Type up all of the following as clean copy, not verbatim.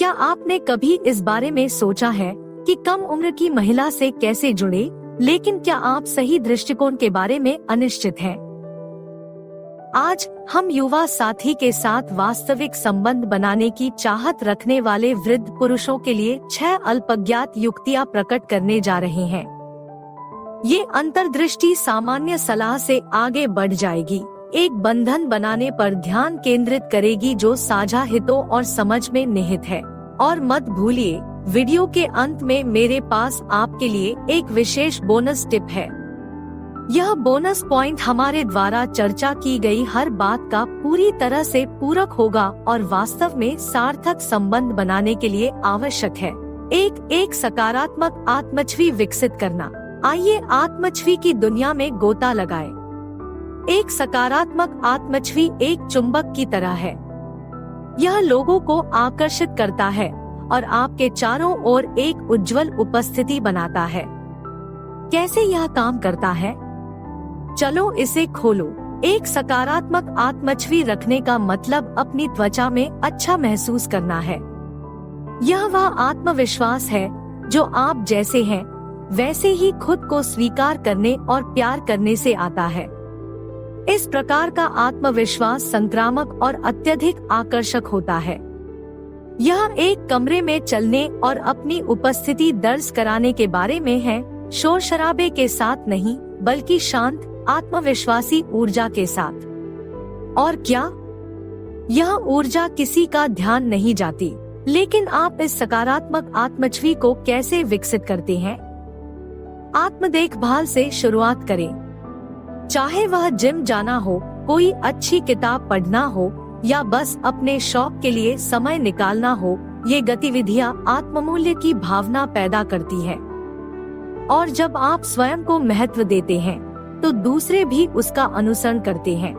क्या आपने कभी इस बारे में सोचा है कि कम उम्र की महिला से कैसे जुड़े, लेकिन क्या आप सही दृष्टिकोण के बारे में अनिश्चित हैं? आज हम युवा साथी के साथ वास्तविक संबंध बनाने की चाहत रखने वाले वृद्ध पुरुषों के लिए 6 अल्पज्ञात युक्तियां प्रकट करने जा रहे हैं। ये अंतर्दृष्टि सामान्य सलाह से आगे बढ़ जाएगी, एक बंधन बनाने पर ध्यान केंद्रित करेगी जो साझा हितों और समझ में निहित है। और मत भूलिए, वीडियो के अंत में मेरे पास आपके लिए एक विशेष बोनस टिप है। यह बोनस पॉइंट हमारे द्वारा चर्चा की गई हर बात का पूरी तरह से पूरक होगा और वास्तव में सार्थक संबंध बनाने के लिए आवश्यक है। एक सकारात्मक आत्मछवि विकसित करना। आइए आत्मछवि की दुनिया में गोता लगाएं। एक सकारात्मक आत्मछवि एक चुंबक की तरह है। यह लोगों को आकर्षित करता है और आपके चारों ओर एक उज्जवल उपस्थिति बनाता है। कैसे यह काम करता है? चलो इसे खोलो। एक सकारात्मक आत्मछवि रखने का मतलब अपनी त्वचा में अच्छा महसूस करना है। यह वह आत्मविश्वास है जो आप जैसे हैं वैसे ही खुद को स्वीकार करने और प्यार करने से आता है। इस प्रकार का आत्मविश्वास संक्रामक और अत्यधिक आकर्षक होता है। यह एक कमरे में चलने और अपनी उपस्थिति दर्ज कराने के बारे में है, शोर शराबे के साथ नहीं, बल्कि शांत आत्मविश्वासी ऊर्जा के साथ। और क्या यह ऊर्जा किसी का ध्यान नहीं जाती? लेकिन आप इस सकारात्मक आत्मछवि को कैसे विकसित करते हैं? आत्म देखभाल से शुरुआत करें। चाहे वह जिम जाना हो, कोई अच्छी किताब पढ़ना हो या बस अपने शौक के लिए समय निकालना हो, ये गतिविधियां आत्ममूल्य की भावना पैदा करती है। और जब आप स्वयं को महत्व देते हैं, तो दूसरे भी उसका अनुसरण करते हैं।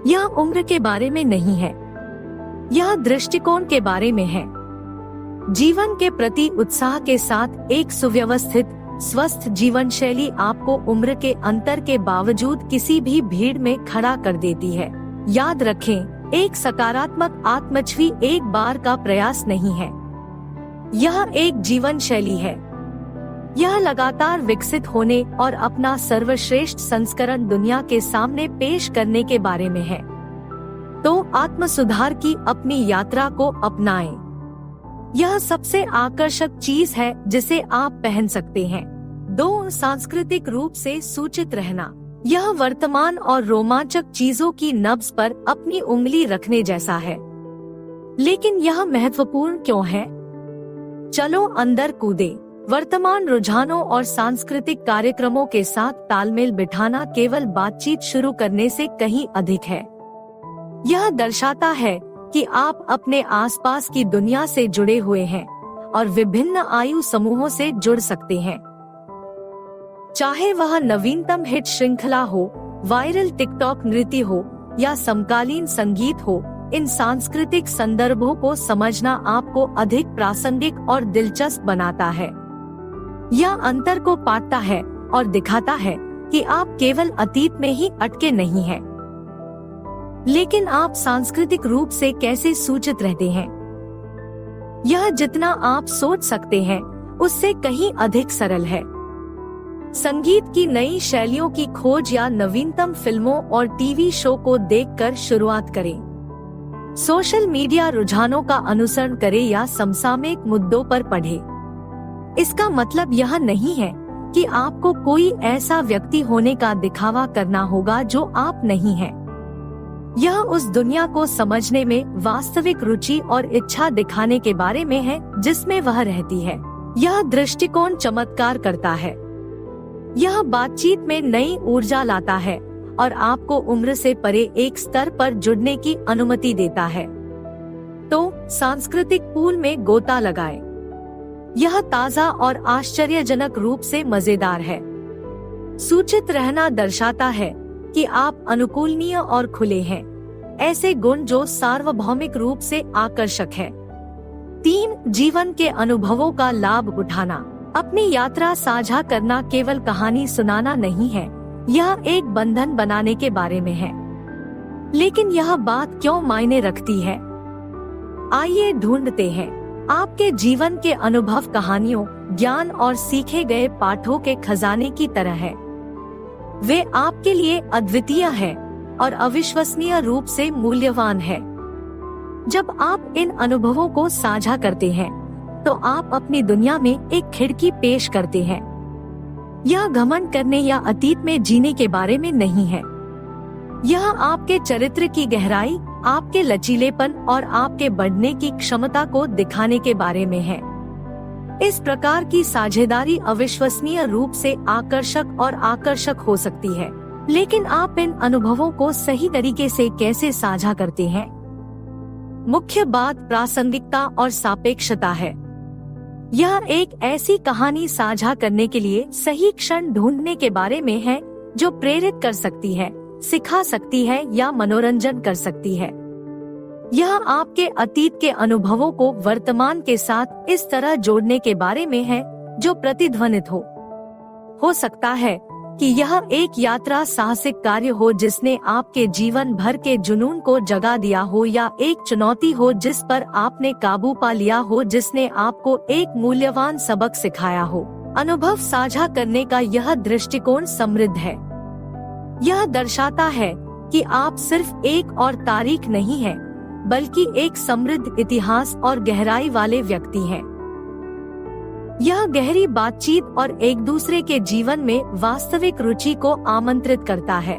यह उम्र के बारे में नहीं है, यह दृष्टिकोण के बारे में है। जीवन के प्रति उत्साह के साथ एक सुव्यवस्थित स्वस्थ जीवन शैली आपको उम्र के अंतर के बावजूद किसी भी भीड़ में खड़ा कर देती है। याद रखें, एक सकारात्मक आत्मछवि एक बार का प्रयास नहीं है, यह एक जीवन शैली है। यह लगातार विकसित होने और अपना सर्वश्रेष्ठ संस्करण दुनिया के सामने पेश करने के बारे में है। तो आत्म सुधार की अपनी यात्रा को अपनाएं। यह सबसे आकर्षक चीज है जिसे आप पहन सकते हैं। 2 सांस्कृतिक रूप से सूचित रहना। यह वर्तमान और रोमांचक चीजों की नब्ज पर अपनी उंगली रखने जैसा है। लेकिन यह महत्वपूर्ण क्यों है? चलो अंदर कूदे। वर्तमान रुझानों और सांस्कृतिक कार्यक्रमों के साथ तालमेल बिठाना केवल बातचीत शुरू करने से कहीं अधिक है। यह दर्शाता है कि आप अपने आसपास की दुनिया से जुड़े हुए हैं और विभिन्न आयु समूहों से जुड़ सकते हैं। चाहे वह नवीनतम हिट श्रृंखला हो, वायरल टिकटॉक नृत्य हो या समकालीन संगीत हो, इन सांस्कृतिक संदर्भों को समझना आपको अधिक प्रासंगिक और दिलचस्प बनाता है। यह अंतर को पाटता है और दिखाता है कि आप केवल अतीत में ही अटके नहीं हैं, लेकिन आप सांस्कृतिक रूप से कैसे सूचित रहते हैं। यह जितना आप सोच सकते हैं उससे कहीं अधिक सरल है। संगीत की नई शैलियों की खोज या नवीनतम फिल्मों और टीवी शो को देखकर शुरुआत करें। सोशल मीडिया रुझानों का अनुसरण करें या समसामयिक मुद्दों पर पढ़ें। इसका मतलब यह नहीं है कि आपको कोई ऐसा व्यक्ति होने का दिखावा करना होगा जो आप नहीं हैं। यह उस दुनिया को समझने में वास्तविक रुचि और इच्छा दिखाने के बारे में है जिसमें वह रहती है। यह दृष्टिकोण चमत्कार करता है। यह बातचीत में नई ऊर्जा लाता है और आपको उम्र से परे एक स्तर पर जुड़ने की अनुमति देता है। तो सांस्कृतिक पूल में गोता लगाएं। यह ताज़ा और आश्चर्यजनक रूप से मजेदार है। सूचित रहना दर्शाता है कि आप अनुकूलनीय और खुले हैं, ऐसे गुण जो सार्वभौमिक रूप से आकर्षक है। 3 जीवन के अनुभवों का लाभ उठाना। अपनी यात्रा साझा करना केवल कहानी सुनाना नहीं है, यह एक बंधन बनाने के बारे में है। लेकिन यह बात क्यों मायने रखती है? आइए ढूंढते हैं आपके जीवन के अनुभव कहानियों, ज्ञान और सीखे गए पाठों के खजाने की तरह है। वे आपके लिए अद्वितीय है और अविश्वसनीय रूप से मूल्यवान है। जब आप इन अनुभवों को साझा करते हैं तो आप अपनी दुनिया में एक खिड़की पेश करते हैं। यह घमंड करने या अतीत में जीने के बारे में नहीं है। यह आपके चरित्र की गहराई, आपके लचीलेपन और आपके बढ़ने की क्षमता को दिखाने के बारे में है। इस प्रकार की साझेदारी अविश्वसनीय रूप से आकर्षक हो सकती है, लेकिन आप इन अनुभवों को सही तरीके से कैसे साझा करते हैं? मुख्य बात प्रासंगिकता और सापेक्षता है। यह एक ऐसी कहानी साझा करने के लिए सही क्षण ढूंढने के बारे में है जो प्रेरित कर सकती है, सिखा सकती है या मनोरंजन कर सकती है। यह आपके अतीत के अनुभवों को वर्तमान के साथ इस तरह जोड़ने के बारे में है जो प्रतिध्वनित हो सकता है कि यह एक यात्रा साहसिक कार्य हो जिसने आपके जीवन भर के जुनून को जगा दिया हो, या एक चुनौती हो जिस पर आपने काबू पा लिया हो, जिसने आपको एक मूल्यवान सबक सिखाया हो। अनुभव साझा करने का यह दृष्टिकोण समृद्ध है। यह दर्शाता है कि आप सिर्फ एक और तारीख नहीं है, बल्कि एक समृद्ध इतिहास और गहराई वाले व्यक्ति हैं। यह गहरी बातचीत और एक दूसरे के जीवन में वास्तविक रुचि को आमंत्रित करता है।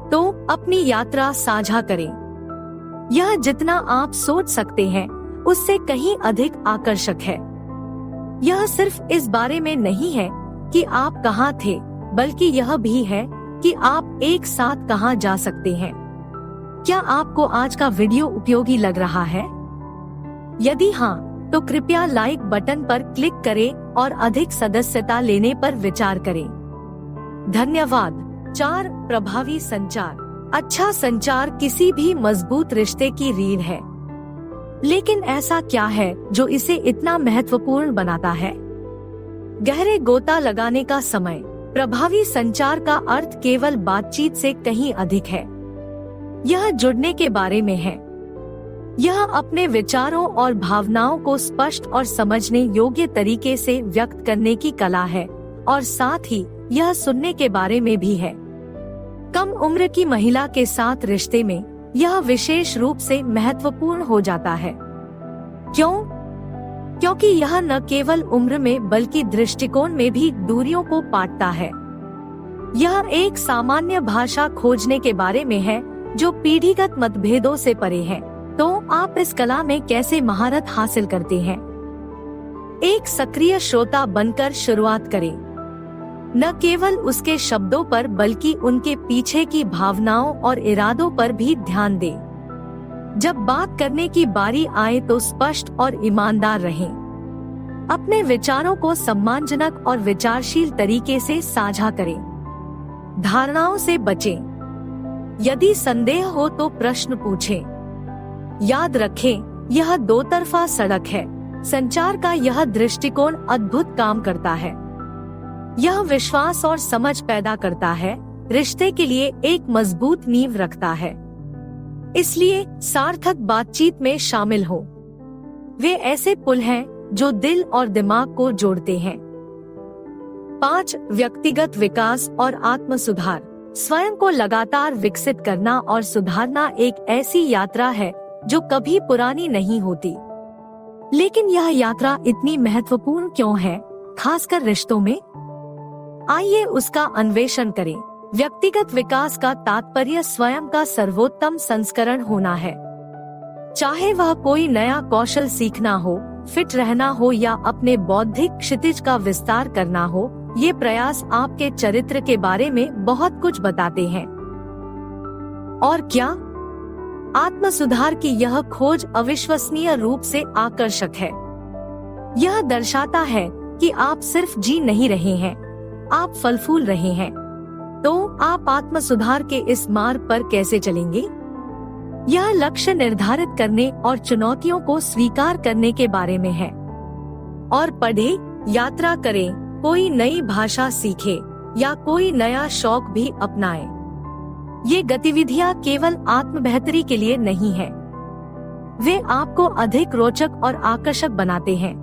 तो अपनी यात्रा साझा करें। यह जितना आप सोच सकते हैं उससे कहीं अधिक आकर्षक है। यह सिर्फ इस बारे में नहीं है कि आप कहाँ थे, बल्कि यह भी है कि आप एक साथ कहाँ जा सकते हैं। क्या आपको आज का वीडियो उपयोगी लग रहा है? यदि हाँ, तो कृपया लाइक बटन पर क्लिक करें और अधिक सदस्यता लेने पर विचार करें। धन्यवाद। 4. प्रभावी संचार। अच्छा संचार किसी भी मजबूत रिश्ते की रीढ़ है। लेकिन ऐसा क्या है जो इसे इतना महत्वपूर्ण बनाता है? गहरे गोता लगाने का समय। प्रभावी संचार का अर्थ केवल बातचीत से कहीं अधिक है। यह जुड़ने के बारे में है। यह अपने विचारों और भावनाओं को स्पष्ट और समझने योग्य तरीके से व्यक्त करने की कला है, और साथ ही यह सुनने के बारे में भी है। कम उम्र की महिला के साथ रिश्ते में यह विशेष रूप से महत्वपूर्ण हो जाता है। क्यों? क्योंकि यह न केवल उम्र में बल्कि दृष्टिकोण में भी दूरियों को पाटता है। यह एक सामान्य भाषा खोजने के बारे में है जो पीढ़ीगत मतभेदों से परे है। तो आप इस कला में कैसे महारत हासिल करते हैं? एक सक्रिय श्रोता बनकर शुरुआत करें। न केवल उसके शब्दों पर बल्कि उनके पीछे की भावनाओं और इरादों पर भी ध्यान दें। जब बात करने की बारी आए तो स्पष्ट और ईमानदार रहें। अपने विचारों को सम्मानजनक और विचारशील तरीके से साझा करें। धारणाओं से बचें। यदि संदेह हो तो प्रश्न पूछें। याद रखें, यह दो तरफा सड़क है। संचार का यह दृष्टिकोण अद्भुत काम करता है। यह विश्वास और समझ पैदा करता है, रिश्ते के लिए एक मजबूत नींव रखता है। इसलिए सार्थक बातचीत में शामिल हो। वे ऐसे पुल हैं जो दिल और दिमाग को जोड़ते हैं। 5. व्यक्तिगत विकास और आत्म सुधार। स्वयं को लगातार विकसित करना और सुधारना एक ऐसी यात्रा है जो कभी पुरानी नहीं होती। लेकिन यह यात्रा इतनी महत्वपूर्ण क्यों है, खासकर रिश्तों में? आइए उसका अन्वेषण करें। व्यक्तिगत विकास का तात्पर्य स्वयं का सर्वोत्तम संस्करण होना है। चाहे वह कोई नया कौशल सीखना हो, फिट रहना हो या अपने बौद्धिक क्षितिज का विस्तार करना हो, ये प्रयास आपके चरित्र के बारे में बहुत कुछ बताते हैं। और क्या? आत्म सुधार की यह खोज अविश्वसनीय रूप से आकर्षक है। यह दर्शाता है कि आप सिर्फ जी नहीं रहे हैं, आप फल फूल रहे हैं। तो आप आत्म सुधार के इस मार्ग पर कैसे चलेंगे? यह लक्ष्य निर्धारित करने और चुनौतियों को स्वीकार करने के बारे में है। और पढ़े, यात्रा करें, कोई नई भाषा सीखे या कोई नया शौक भी अपनाएं। ये गतिविधियाँ केवल आत्म बेहतरी के लिए नहीं है, वे आपको अधिक रोचक और आकर्षक बनाते हैं।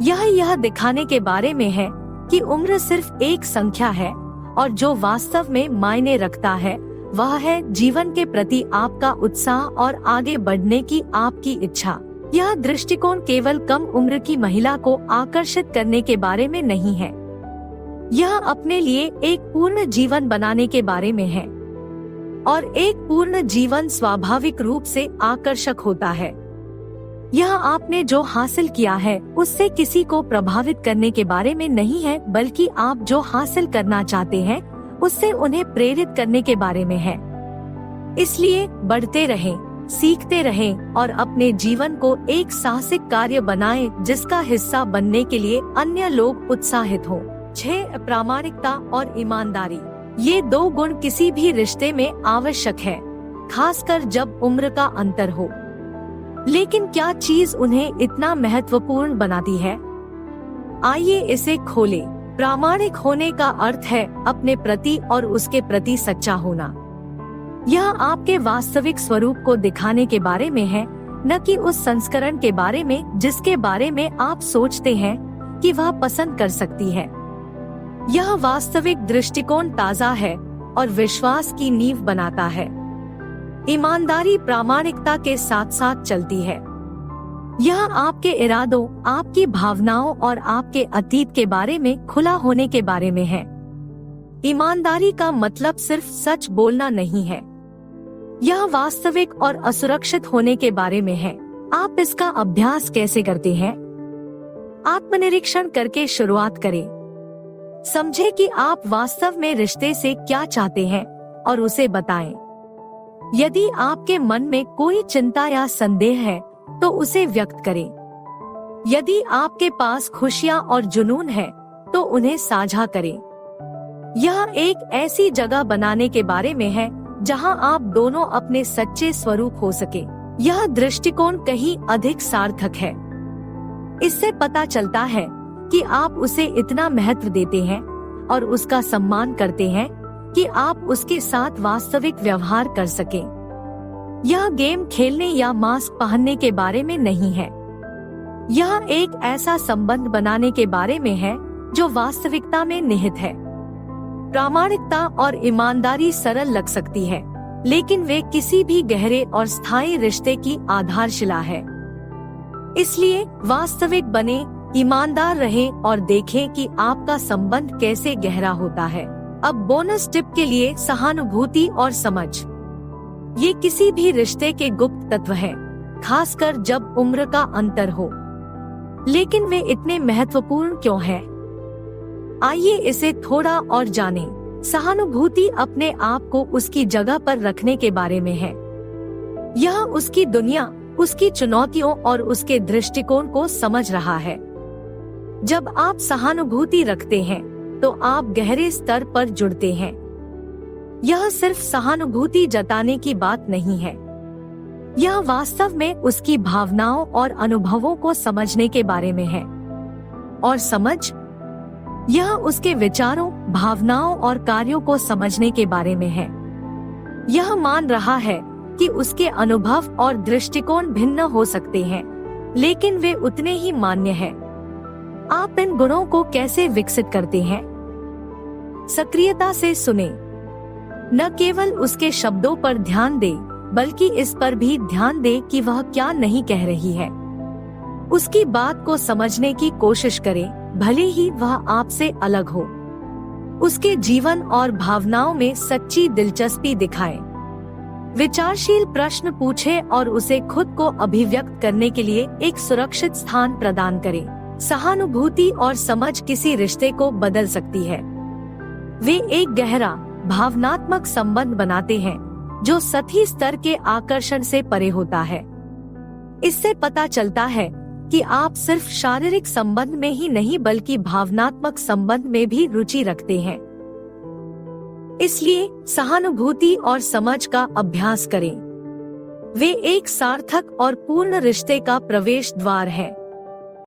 यह दिखाने के बारे में है कि उम्र सिर्फ एक संख्या है और जो वास्तव में मायने रखता है वह है जीवन के प्रति आपका उत्साह और आगे बढ़ने की आपकी इच्छा। यह दृष्टिकोण केवल कम उम्र की महिला को आकर्षित करने के बारे में नहीं है, यह अपने लिए एक पूर्ण जीवन बनाने के बारे में है। और एक पूर्ण जीवन स्वाभाविक रूप से आकर्षक होता है। यह आपने जो हासिल किया है उससे किसी को प्रभावित करने के बारे में नहीं है, बल्कि आप जो हासिल करना चाहते हैं उससे उन्हें प्रेरित करने के बारे में है। इसलिए बढ़ते रहें, सीखते रहें और अपने जीवन को एक साहसिक कार्य बनाएं जिसका हिस्सा बनने के लिए अन्य लोग उत्साहित हों। 6. प्रामाणिकता और ईमानदारी। ये 2 गुण किसी भी रिश्ते में आवश्यक है, खासकर जब उम्र का अंतर हो। लेकिन क्या चीज उन्हें इतना महत्वपूर्ण बनाती है? आइए इसे खोलें। प्रामाणिक होने का अर्थ है अपने प्रति और उसके प्रति सच्चा होना। यह आपके वास्तविक स्वरूप को दिखाने के बारे में है, न कि उस संस्करण के बारे में जिसके बारे में आप सोचते हैं कि वह पसंद कर सकती है। यह वास्तविक दृष्टिकोण ताज़ा है और विश्वास की नींव बनाता है। ईमानदारी प्रामाणिकता के साथ साथ चलती है। यह आपके इरादों, आपकी भावनाओं और आपके अतीत के बारे में खुला होने के बारे में है। ईमानदारी का मतलब सिर्फ सच बोलना नहीं है, यह वास्तविक और असुरक्षित होने के बारे में है। आप इसका अभ्यास कैसे करते हैं? आत्मनिरीक्षण करके शुरुआत करें। समझें कि आप वास्तव में रिश्ते से क्या चाहते हैं और उसे बताएं। यदि आपके मन में कोई चिंता या संदेह है तो उसे व्यक्त करें। यदि आपके पास खुशियां और जुनून है तो उन्हें साझा करें। यह एक ऐसी जगह बनाने के बारे में है जहां आप दोनों अपने सच्चे स्वरूप हो सके। यह दृष्टिकोण कहीं अधिक सार्थक है। इससे पता चलता है कि आप उसे इतना महत्व देते हैं और उसका सम्मान करते हैं कि आप उसके साथ वास्तविक व्यवहार कर सकें। यह गेम खेलने या मास्क पहनने के बारे में नहीं है। यह एक ऐसा संबंध बनाने के बारे में है जो वास्तविकता में निहित है। प्रामाणिकता और ईमानदारी सरल लग सकती है, लेकिन वे किसी भी गहरे और स्थायी रिश्ते की आधारशिला है। इसलिए वास्तविक बने, ईमानदार रहें और देखें कि आपका संबंध कैसे गहरा होता है। अब बोनस टिप के लिए सहानुभूति और समझ। ये किसी भी रिश्ते के गुप्त तत्व हैं, खासकर जब उम्र का अंतर हो। लेकिन वे इतने महत्वपूर्ण क्यों हैं? आइए इसे थोड़ा और जानें। सहानुभूति अपने आप को उसकी जगह पर रखने के बारे में है। यह उसकी दुनिया, उसकी चुनौतियों और उसके दृष्टिकोण को समझ रहा है। जब आप सहानुभूति रखते हैं तो आप गहरे स्तर पर जुड़ते हैं। यह सिर्फ सहानुभूति जताने की बात नहीं है, यह वास्तव में उसकी भावनाओं और अनुभवों को समझने के बारे में है। और समझ, यह उसके विचारों, भावनाओं और कार्यों को समझने के बारे में है। यह मान रहा है कि उसके अनुभव और दृष्टिकोण भिन्न हो सकते हैं, लेकिन वे उतने ही मान्य हैं। आप इन गुणों को कैसे विकसित करते हैं? सक्रियता से सुने। न केवल उसके शब्दों पर ध्यान दे, बल्कि इस पर भी ध्यान दे कि वह क्या नहीं कह रही है। उसकी बात को समझने की कोशिश करें, भले ही वह आपसे अलग हो। उसके जीवन और भावनाओं में सच्ची दिलचस्पी दिखाएं। विचारशील प्रश्न पूछें और उसे खुद को अभिव्यक्त करने के लिए एक सुरक्षित स्थान प्रदान करें। सहानुभूति और समझ किसी रिश्ते को बदल सकती है। वे एक गहरा, भावनात्मक संबंध बनाते हैं जो सतही स्तर के आकर्षण से परे होता है। इससे पता चलता है कि आप सिर्फ शारीरिक संबंध में ही नहीं बल्कि भावनात्मक संबंध में भी रुचि रखते हैं। इसलिए सहानुभूति और समझ का अभ्यास करें। वे एक सार्थक और पूर्ण रिश्ते का प्रवेश द्वार है।